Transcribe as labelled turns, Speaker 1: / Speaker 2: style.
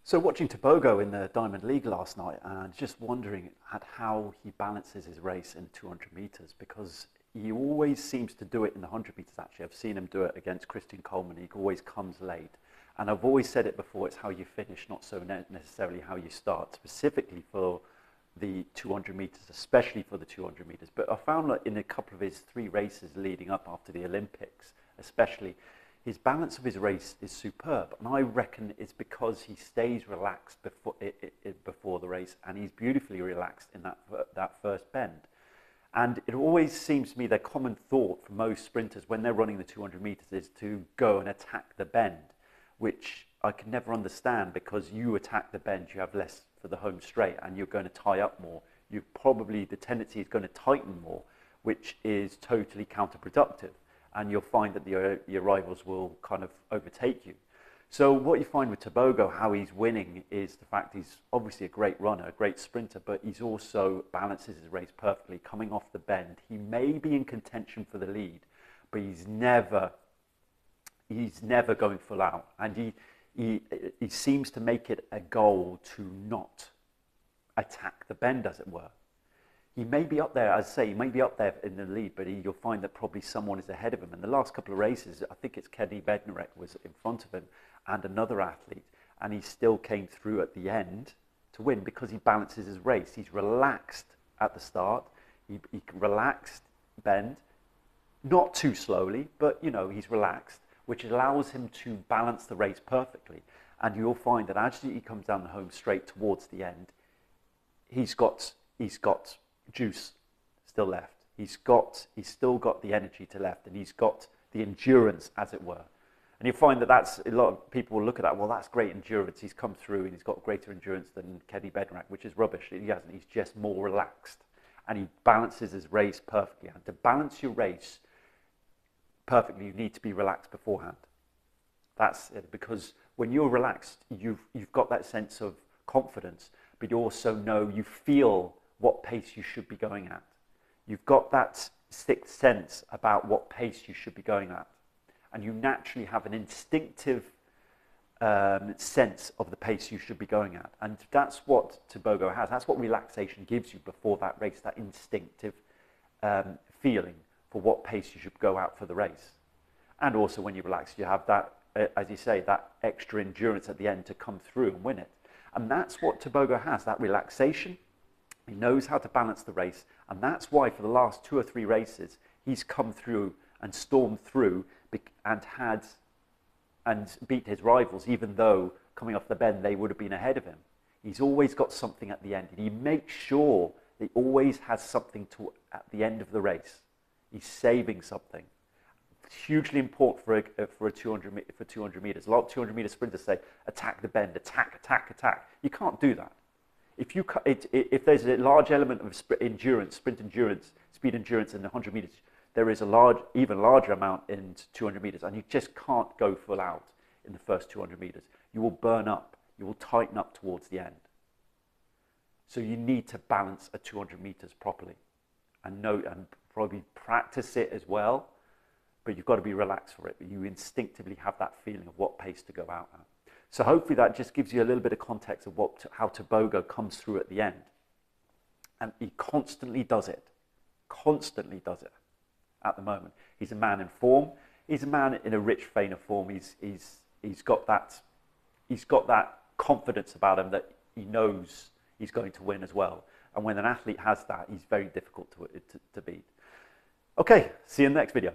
Speaker 1: So watching Tebogo in the Diamond League last night and just wondering at how he balances his race in 200 meters, because he always seems to do it in the 100 meters. Actually, I've seen him do it against Christian Coleman. He always comes late. And I've always said it before, it's how you finish, not so necessarily how you start, specifically for the 200 meters, especially for the 200 meters. But I found that in a couple of his 3 races leading up after the Olympics, especially, his balance of his race is superb, and I reckon it's because he stays relaxed before the race, and he's beautifully relaxed in that first bend. And it always seems to me the common thought for most sprinters when they're running the 200 meters is to go and attack the bend, which I can never understand, because you attack the bend, you have less for the home straight, and you're going to tie up more. The tendency is going to tighten more, which is totally counterproductive. And you'll find that your rivals will kind of overtake you. So what you find with Tebogo, how he's winning, is the fact he's obviously a great runner, a great sprinter, but he's also balances his race perfectly, coming off the bend. He may be in contention for the lead, but he's never going full out. And he seems to make it a goal to not attack the bend, as it were. He may be up there, as I say, he may be up there in the lead, but you'll find that probably someone is ahead of him. In the last couple of races, I think it's Kenny Bednarek was in front of him and another athlete, and he still came through at the end to win because he balances his race. He's relaxed at the start, he relaxed bend, not too slowly, but he's relaxed, which allows him to balance the race perfectly. And you'll find that as he comes down the home straight towards the end, he's got juice still left. He's still got the energy to left, and he's got the endurance, as it were. And you find that that's a lot of people will look at that. Well, that's great endurance. He's come through, and he's got greater endurance than Kenny Bednarek, which is rubbish. He hasn't. He's just more relaxed, and he balances his race perfectly. And to balance your race perfectly, you need to be relaxed beforehand. That's it, because when you're relaxed, you've got that sense of confidence, but you also know, you feel what pace you should be going at. You've got that sixth sense about what pace you should be going at. And you naturally have an instinctive sense of the pace you should be going at. And that's what Tebogo has. That's what relaxation gives you before that race, that instinctive feeling for what pace you should go out for the race. And also when you relax, you have that, as you say, that extra endurance at the end to come through and win it. And that's what Tebogo has, that relaxation. He knows how to balance the race, and that's why for the last 2 or 3 races, he's come through and stormed through and beat his rivals, even though coming off the bend, they would have been ahead of him. He's always got something at the end, and he makes sure that he always has something at the end of the race. He's saving something. It's hugely important for 200 meters. A lot of 200-meter sprinters say, attack the bend, attack, attack, attack. You can't do that. If there's a large element of sprint endurance, speed endurance in the 100 meters, there is even larger amount in 200 meters, and you just can't go full out in the first 200 meters. You will burn up. You will tighten up towards the end. So you need to balance a 200 meters properly, and probably practice it as well. But you've got to be relaxed for it. But you instinctively have that feeling of what pace to go out at. So hopefully that just gives you a little bit of context of how Tebogo comes through at the end. And he constantly does it at the moment. He's a man in form. He's a man in a rich vein of form. He's got that confidence about him that he knows he's going to win as well. And when an athlete has that, he's very difficult to beat. Okay, see you in the next video.